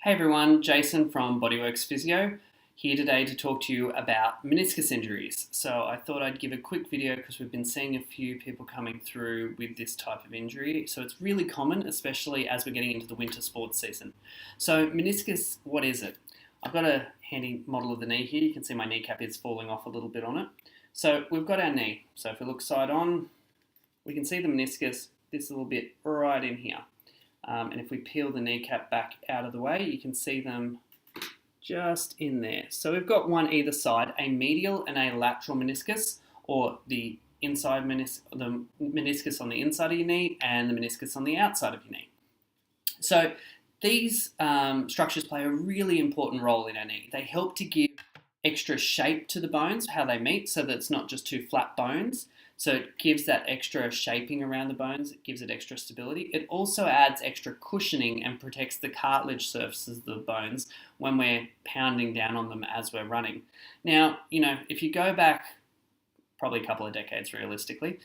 Hey everyone, Jason from BodyWorx Physio here today to talk to you about meniscus injuries. So I thought I'd give a quick video because we've been seeing a few people coming through with this type of injury. So it's really common, especially as we're getting into the winter sports season. So meniscus, what is it? I've got a handy model of the knee here. You can see my kneecap is falling off a little bit on it. So we've got our knee. So if we look side on, we can see the meniscus, this little bit right in here. And if we peel the kneecap back out of the way, you can see them just in there. So we've got one either side, a medial and a lateral meniscus, or the meniscus on the inside of your knee and the meniscus on the outside of your knee. So these structures play a really important role in our knee. They help to give extra shape to the bones, how they meet, so that it's not just two flat bones. So it gives that extra shaping around the bones, it gives it extra stability. It also adds extra cushioning and protects the cartilage surfaces of the bones when we're pounding down on them as we're running. Now, if you go back probably a couple of decades realistically,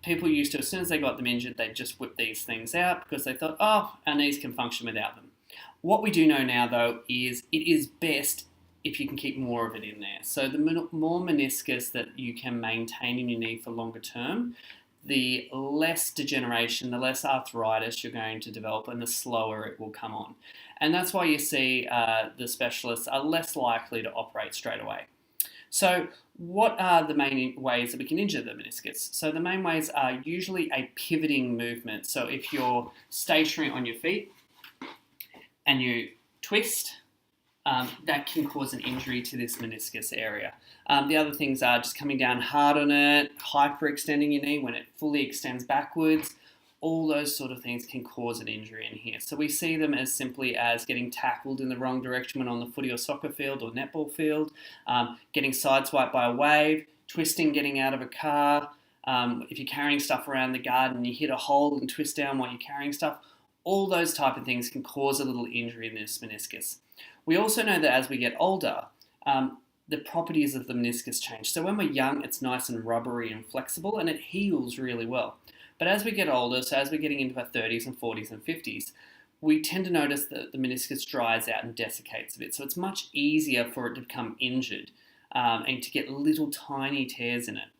people used to, as soon as they got them injured, they'd just whip these things out because they thought, oh, our knees can function without them. What we do know now, though, is it is best if you can keep more of it in there. So the more meniscus that you can maintain in your knee for longer term, the less degeneration, the less arthritis you're going to develop, and the slower it will come on. And that's why you see the specialists are less likely to operate straight away. So what are the main ways that we can injure the meniscus? So the main ways are usually a pivoting movement. So if you're stationary on your feet and you twist, that can cause an injury to this meniscus area. The other things are just coming down hard on it, hyperextending your knee when it fully extends backwards. All those sort of things can cause an injury in here. So we see them as simply as getting tackled in the wrong direction when on the footy or soccer field or netball field, getting sideswiped by a wave, twisting, getting out of a car. If you're carrying stuff around the garden, you hit a hole and twist down while you're carrying stuff. All those type of things can cause a little injury in this meniscus. We also know that as we get older, the properties of the meniscus change. So when we're young, it's nice and rubbery and flexible, and it heals really well. But as we get older, so as we're getting into our 30s and 40s and 50s, we tend to notice that the meniscus dries out and desiccates a bit. So it's much easier for it to become injured and to get little tiny tears in it.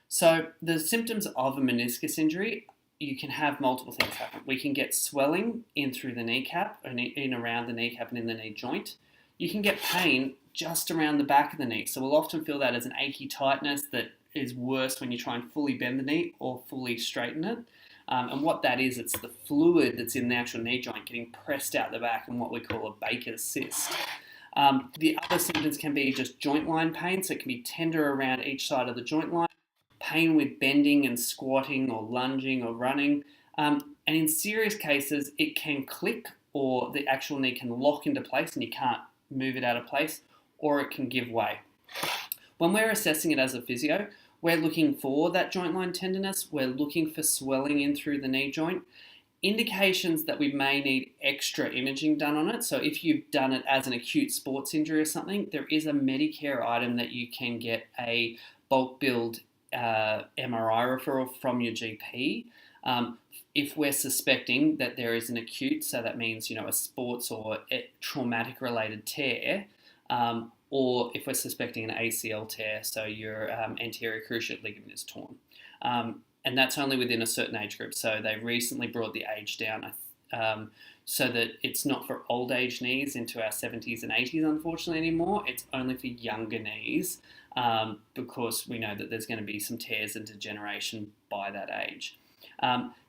So the symptoms of a meniscus injury, you can have multiple things happen. We can get swelling in through the kneecap, and in around the kneecap and in the knee joint. You can get pain just around the back of the knee. So we'll often feel that as an achy tightness that is worse when you try and fully bend the knee or fully straighten it. And what that is, it's the fluid that's in the actual knee joint getting pressed out the back and what we call a Baker's cyst. The other symptoms can be just joint line pain, so it can be tender around each side of the joint line, pain with bending and squatting or lunging or running. And in serious cases, it can click, or the actual knee can lock into place and you can't move it out of place, or it can give way. When we're assessing it as a physio, we're looking for that joint line tenderness. We're looking for swelling in through the knee joint. Indications that we may need extra imaging done on it. So if you've done it as an acute sports injury or something, there is a Medicare item that you can get a bulk billed MRI referral from your GP. If we're suspecting that there is an acute, so that means a sports or a traumatic related tear, or if we're suspecting an ACL tear, so your anterior cruciate ligament is torn. And that's only within a certain age group. So they recently brought the age down so that it's not for old age knees into our 70s and 80s, unfortunately, anymore. It's only for younger knees because we know that there's going to be some tears and degeneration by that age.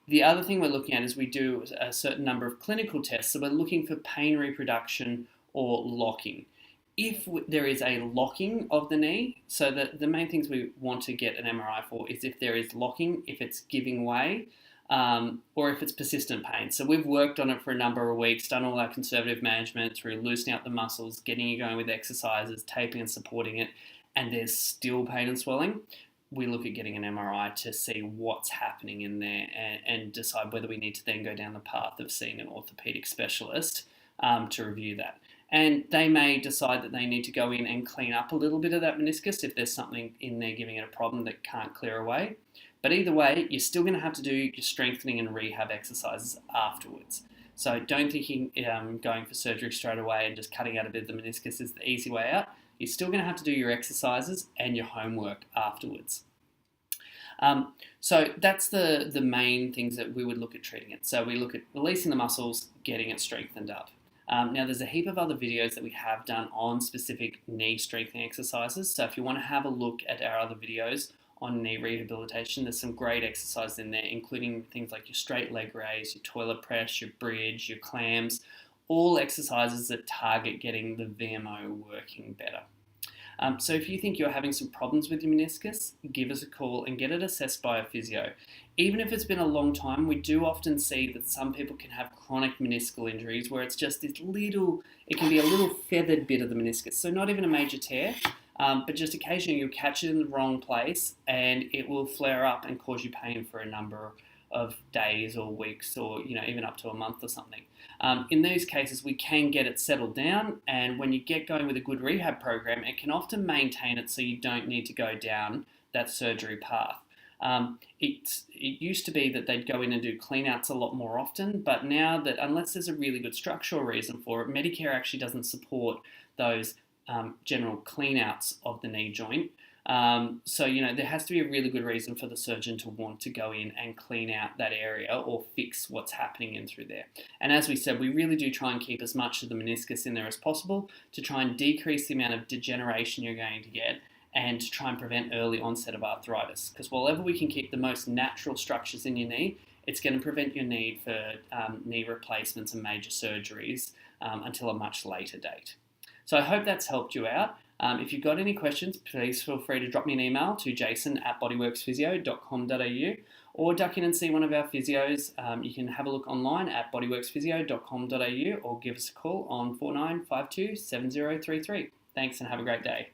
The other thing we're looking at is we do a certain number of clinical tests. So we're looking for pain reproduction or locking. If there is a locking of the knee, so that the main things we want to get an MRI for is if there is locking, if it's giving way, or if it's persistent pain. So we've worked on it for a number of weeks, done all our conservative management through loosening out the muscles, getting you going with exercises, taping and supporting it, and there's still pain and swelling. We look at getting an MRI to see what's happening in there and decide whether we need to then go down the path of seeing an orthopedic specialist to review that. And they may decide that they need to go in and clean up a little bit of that meniscus if there's something in there giving it a problem that can't clear away. But either way, you're still going to have to do your strengthening and rehab exercises afterwards. So don't think going for surgery straight away and just cutting out a bit of the meniscus is the easy way out. You're still going to have to do your exercises and your homework afterwards. So that's the main things that we would look at treating it. So we look at releasing the muscles, getting it strengthened up. Now there's a heap of other videos that we have done on specific knee strengthening exercises. So if you want to have a look at our other videos on knee rehabilitation, there's some great exercises in there, including things like your straight leg raise, your toilet press, your bridge, your clams, all exercises that target getting the VMO working better. So if you think you're having some problems with your meniscus, give us a call and get it assessed by a physio. Even if it's been a long time, we do often see that some people can have chronic meniscal injuries where it's just this little, it can be a little feathered bit of the meniscus. So not even a major tear, but just occasionally you'll catch it in the wrong place and it will flare up and cause you pain for a number of days or weeks or even up to a month or something. In these cases, we can get it settled down, and when you get going with a good rehab program, it can often maintain it so you don't need to go down that surgery path. It used to be that they'd go in and do clean-outs a lot more often, but now that unless there's a really good structural reason for it, Medicare actually doesn't support those general clean-outs of the knee joint. So there has to be a really good reason for the surgeon to want to go in and clean out that area or fix what's happening in through there. And as we said, we really do try and keep as much of the meniscus in there as possible to try and decrease the amount of degeneration you're going to get and to try and prevent early onset of arthritis. Because wherever we can keep the most natural structures in your knee, it's going to prevent your need for knee replacements and major surgeries until a much later date. So I hope that's helped you out. If you've got any questions, please feel free to drop me an email to jason@bodyworxphysio.com.au or duck in and see one of our physios. You can have a look online at bodyworxphysio.com.au or give us a call on 4952 7033. Thanks and have a great day.